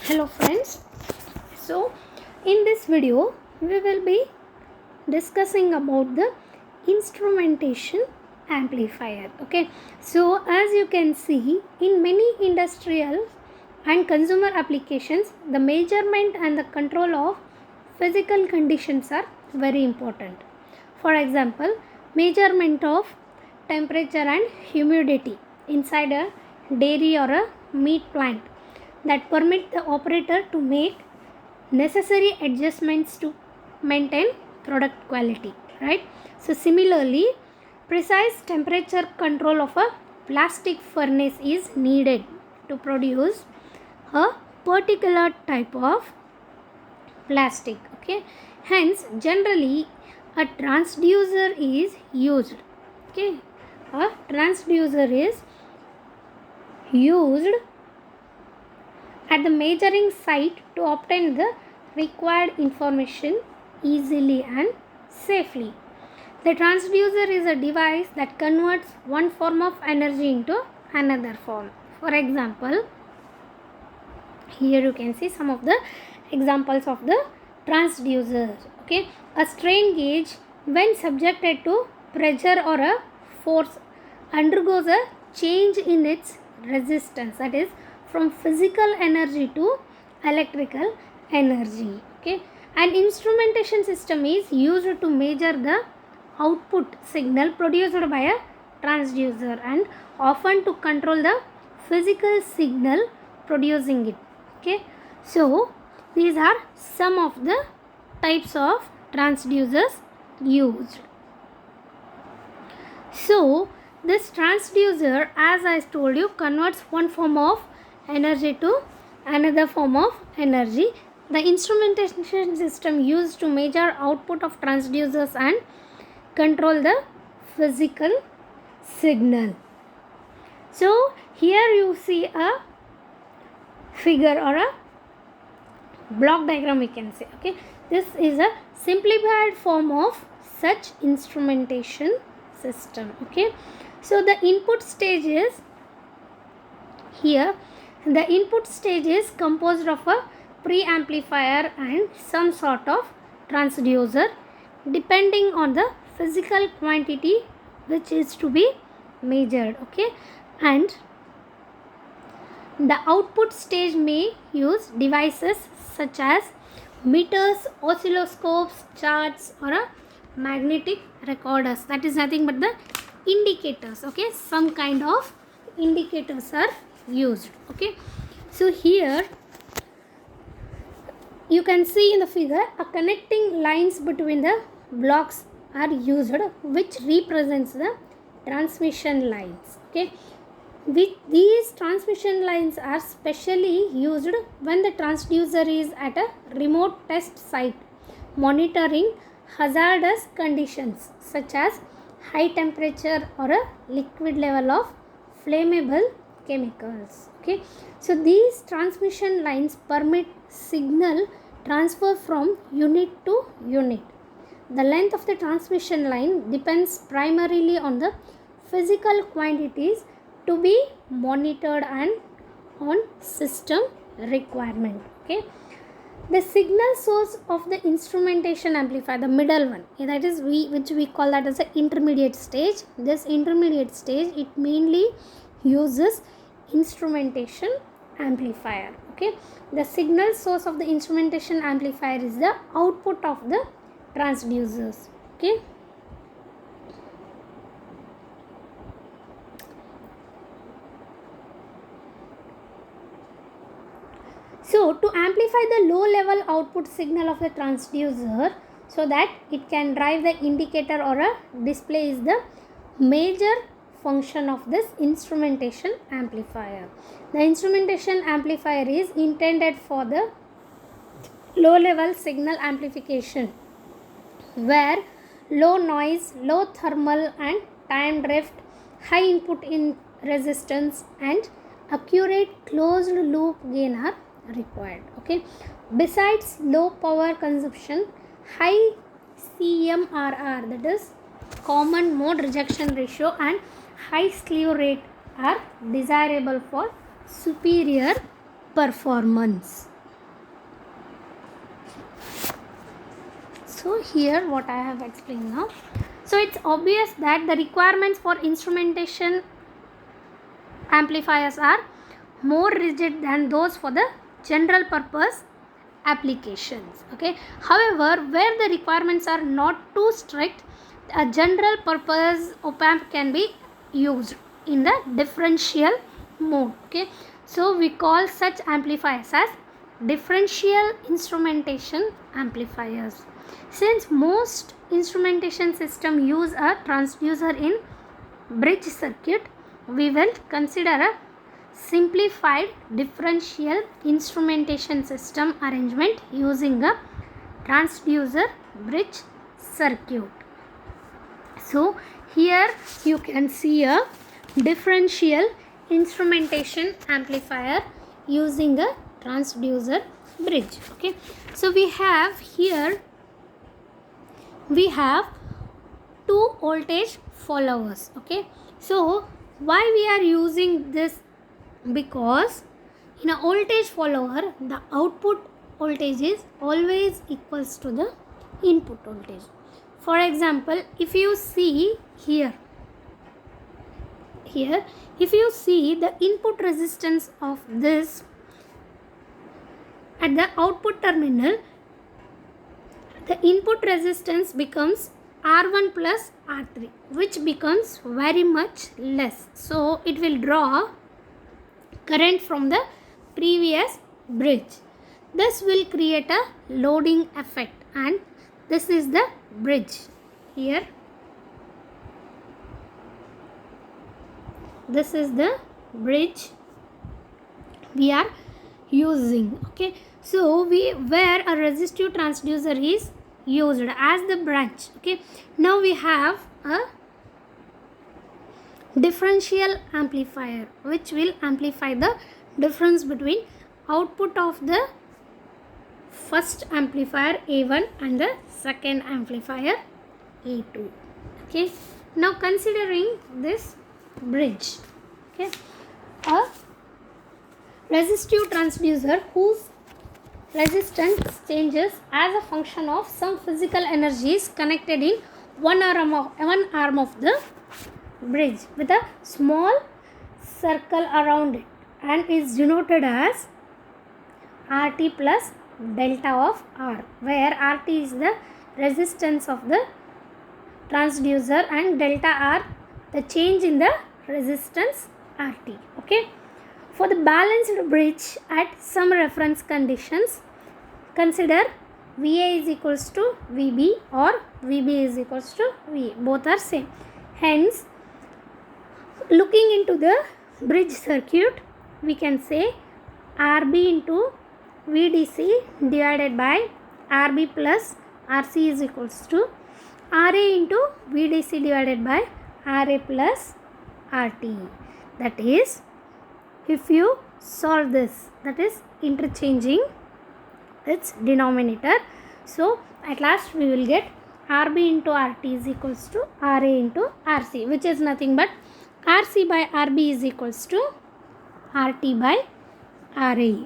Hello friends. So in this video we will be discussing about the instrumentation amplifier. Okay, so as you can see, in many industrial and consumer applications, the measurement and the control of physical conditions are very important. For example, measurement of temperature and humidity inside a dairy or a meat plant that permit the operator to make necessary adjustments to maintain product quality, right? So similarly, precise temperature control of a plastic furnace is needed to produce a particular type of plastic. Okay, hence generally a transducer is used. Okay, a transducer is used at the measuring site to obtain the required information easily and safely. The transducer is a device that converts one form of energy into another form. For example, here you can see some of the examples of the transducers. Okay, a strain gauge, when subjected to pressure or a force, undergoes a change in its resistance, that is from physical energy to electrical energy. Okay, an instrumentation system is used to measure the output signal produced by a transducer and often to control the physical signal producing it. Okay, so these are some of the types of transducers used. So this transducer, as I told you, converts one form of energy to another form of energy. The instrumentation system used to measure output of transducers and control the physical signal. So here you see a figure or a block diagram, we can say. Okay, this is a simplified form of such instrumentation system. Okay, so the input stage is here. The input stage is composed of a preamplifier and some sort of transducer depending on the physical quantity which is to be measured. Okay, and the output stage may use devices such as meters, oscilloscopes, charts, or a magnetic recorders. That is nothing but the indicators. Okay, some kind of indicators are used. Okay, so here you can see in the figure a connecting lines between the blocks are used, which represents the transmission lines. Okay, these transmission lines are specially used when the transducer is at a remote test site monitoring hazardous conditions such as high temperature or a liquid level of flammable chemicals. Okay, so these transmission lines permit signal transfer from unit to unit. The length of the transmission line depends primarily on the physical quantities to be monitored and on system requirement. Okay, the signal source of the instrumentation amplifier, the middle one, that is which we call that as the intermediate stage. This intermediate stage, it mainly uses instrumentation amplifier. Okay, the signal source of the instrumentation amplifier is the output of the transducers. Okay, so to amplify the low level output signal of the transducer so that it can drive the indicator or a display is the major function of this instrumentation amplifier. The instrumentation amplifier is intended for the low level signal amplification where low noise, low thermal and time drift, high input in resistance and accurate closed loop gain are required. Okay, besides low power consumption, high CMRR, that is common mode rejection ratio, and high slew rate are desirable for superior performance. So here what I have explained now. So it's obvious that the requirements for instrumentation amplifiers are more rigid than those for the general purpose applications. Okay, however, where the requirements are not too strict, a general purpose op amp can be used in the differential mode. Okay, so we call such amplifiers as differential instrumentation amplifiers. Since most instrumentation system use a transducer in bridge circuit, we will consider a simplified differential instrumentation system arrangement using a transducer bridge circuit. So here you can see a differential instrumentation amplifier using a transducer bridge. Okay, so we have here two voltage followers. Okay, so why we are using this? Because in a voltage follower, the output voltage is always equals to the input voltage. For example, if you see here, if you see the input resistance of this at the output terminal, the input resistance becomes R1 plus R3, which becomes very much less. So it will draw current from the previous bridge. This will create a loading effect, and this is the bridge here. This is the bridge we are using. Okay, so where a resistive transducer is used as the branch. Okay, now we have a differential amplifier which will amplify the difference between output of the first amplifier A1 and the second amplifier A2. Okay, now considering this bridge, okay, a resistive transducer whose resistance changes as a function of some physical energies connected in one arm of the bridge with a small circle around it, and is denoted as RT plus delta of R, where RT is the resistance of the transducer and delta R the change in the resistance RT. Okay, for the balanced bridge at some reference conditions, consider VA is equals to VB or VB is equals to VA. Both are same. Hence, looking into the bridge circuit, we can say RB into VDC divided by RB plus RC is equals to RA into VDC divided by RA plus RT. That is, if you solve this, that is interchanging its denominator. So at last we will get RB into RT is equals to RA into RC, which is nothing but RC by RB is equals to RT by RA.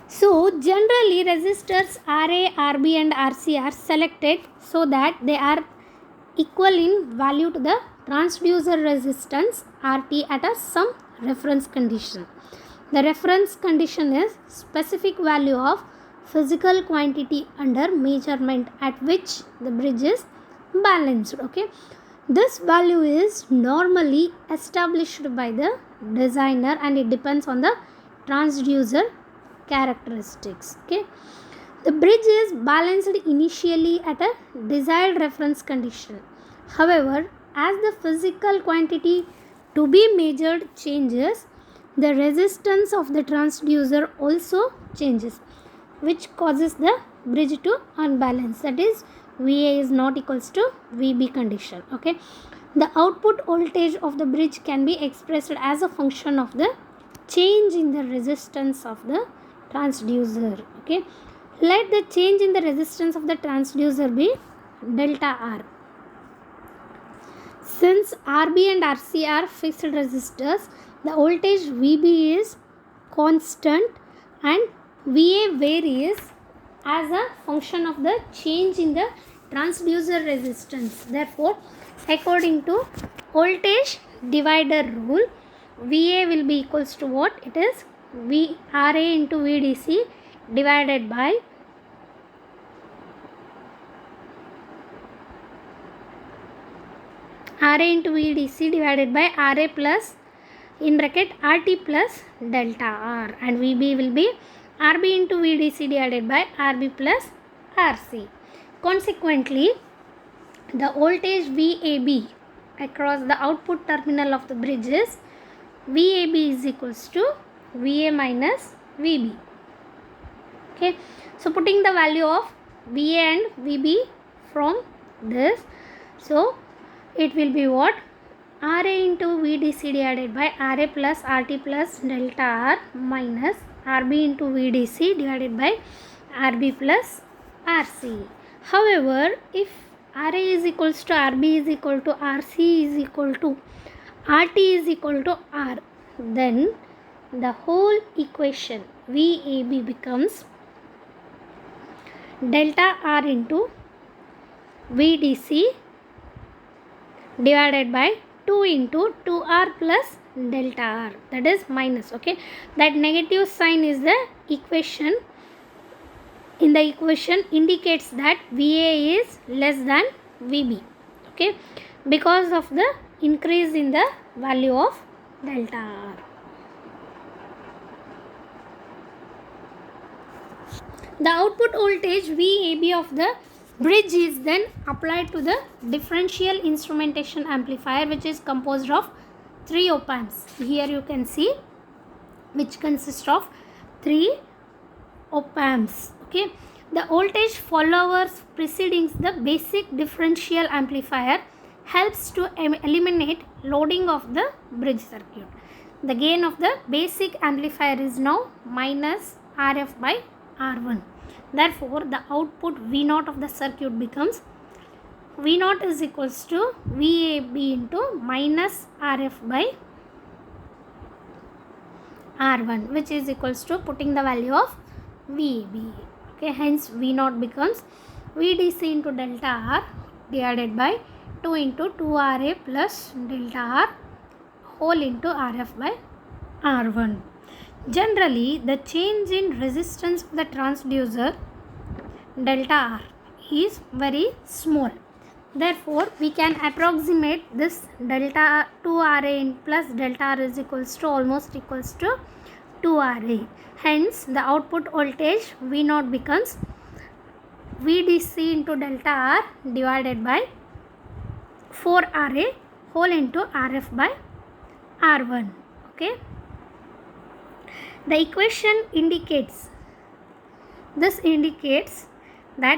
So generally resistors RA, RB and RC are selected so that they are equal in value to the transducer resistance RT at some reference condition. The reference condition is specific value of physical quantity under measurement at which the bridge is balanced. Okay, this value is normally established by the designer and it depends on the transducer characteristics. Okay, the bridge is balanced initially at a desired reference condition. However, as the physical quantity to be measured changes, the resistance of the transducer also changes, which causes the bridge to unbalance. That is, VA is not equals to VB condition. Okay, the output voltage of the bridge can be expressed as a function of the change in the resistance of the transducer. Okay, let the change in the resistance of the transducer be delta R. Since RB and RC are fixed resistors, the voltage VB is constant and VA varies as a function of the change in the transducer resistance. Therefore, according to voltage divider rule, VA will be equals to what? It is RA into VDC divided by RA into VDC divided by RA plus in bracket RT plus delta R, and VB will be RB into VDC divided by RB plus RC. Consequently, the voltage VAB across the output terminal of the bridge is VAB is equals to VA minus VB. Okay, so putting the value of VA and VB from this, so it will be what? RA into VDC divided by RA plus RT plus delta R minus RB into VDC divided by RB plus RC. However, if RA is equals to RB is equal to RC is equal to RT is equal to R, then the whole equation VAB becomes delta R into VDC divided by 2 into 2R plus delta R, that is minus. Okay, that negative sign is the equation. In the equation indicates that VA is less than VB. Okay, because of the increase in the value of delta R. The output voltage VAB of the bridge is then applied to the differential instrumentation amplifier, which is composed of 3 op amps. Here you can see, which consists of 3 op amps. Okay, the voltage followers preceding the basic differential amplifier helps to eliminate loading of the bridge circuit. The gain of the basic amplifier is now minus RF by R1. Therefore, the output V0 of the circuit becomes V0 is equals to VAB into minus RF by R1, which is equals to putting the value of VAB. Okay, hence V0 becomes VDC into delta R divided by 2 into 2RA plus delta R whole into RF by R1. Generally, the change in resistance of the transducer delta R is very small. Therefore, we can approximate this delta 2RA plus delta R is equals to almost equals to 2RA. Hence, the output voltage V0 becomes VDC into delta R divided by 4RA whole into RF by R1. Okay. The equation indicates that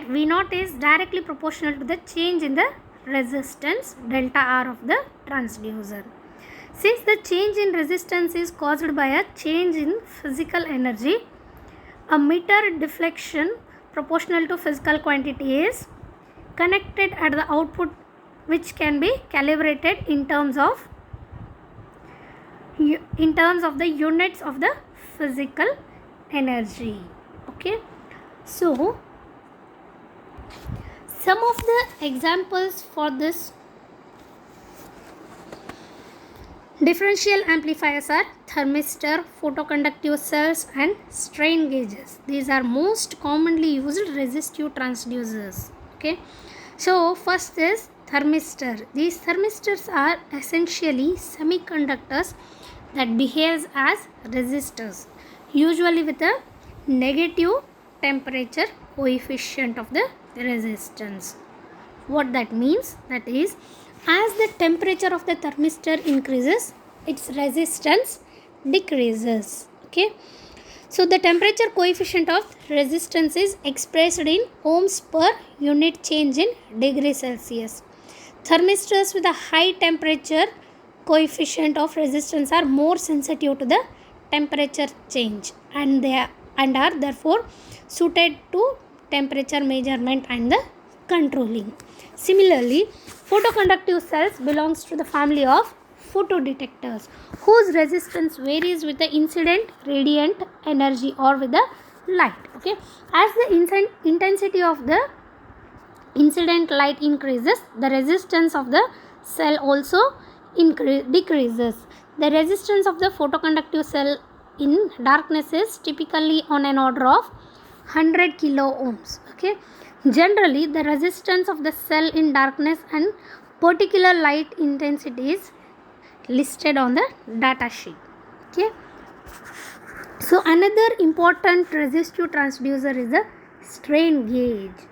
V0 is directly proportional to the change in the resistance delta R of the transducer. Since the change in resistance is caused by a change in physical energy, a meter deflection proportional to physical quantity is connected at the output, which can be calibrated in terms of the units of the physical energy. Okay, so some of the examples for this differential amplifiers are thermistor, photoconductive cells and strain gauges. These are most commonly used resistive transducers. Okay, so first is thermistor. These thermistors are essentially semiconductors that behaves as resistors, usually with a negative temperature coefficient of the resistance. What that means, that is, as the temperature of the thermistor increases, its resistance decreases. Okay, so the temperature coefficient of resistance is expressed in ohms per unit change in degree Celsius. Thermistors with a high temperature coefficient of resistance are more sensitive to the temperature change, and are therefore suited to temperature measurement and the controlling. Similarly, photoconductive cells belongs to the family of photodetectors whose resistance varies with the incident radiant energy or with the light. Okay, as the intensity of the incident light increases, the resistance of the cell also decreases. The resistance of the photoconductive cell in darkness is typically on an order of 100 kilo ohms. Okay, generally the resistance of the cell in darkness and particular light intensity is listed on the data sheet. Okay, so another important resistive transducer is the strain gauge,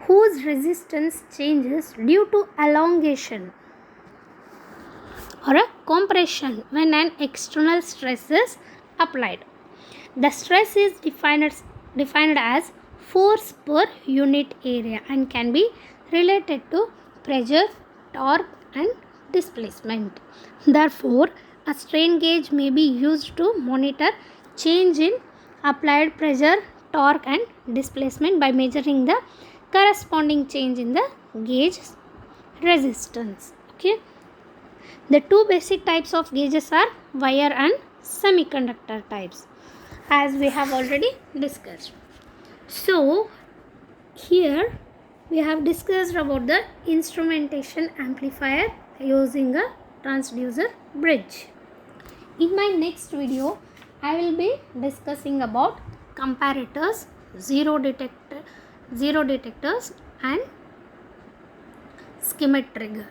whose resistance changes due to elongation or a compression when an external stress is applied. The stress is defined as force per unit area and can be related to pressure, torque and displacement. Therefore, a strain gauge may be used to monitor change in applied pressure, torque and displacement by measuring the corresponding change in the gauge resistance. Okay. The two basic types of gauges are wire and semiconductor types, as we have already discussed. So, here we have discussed about the instrumentation amplifier using a transducer bridge. In my next video, I will be discussing about comparators, zero detectors and schematic trigger.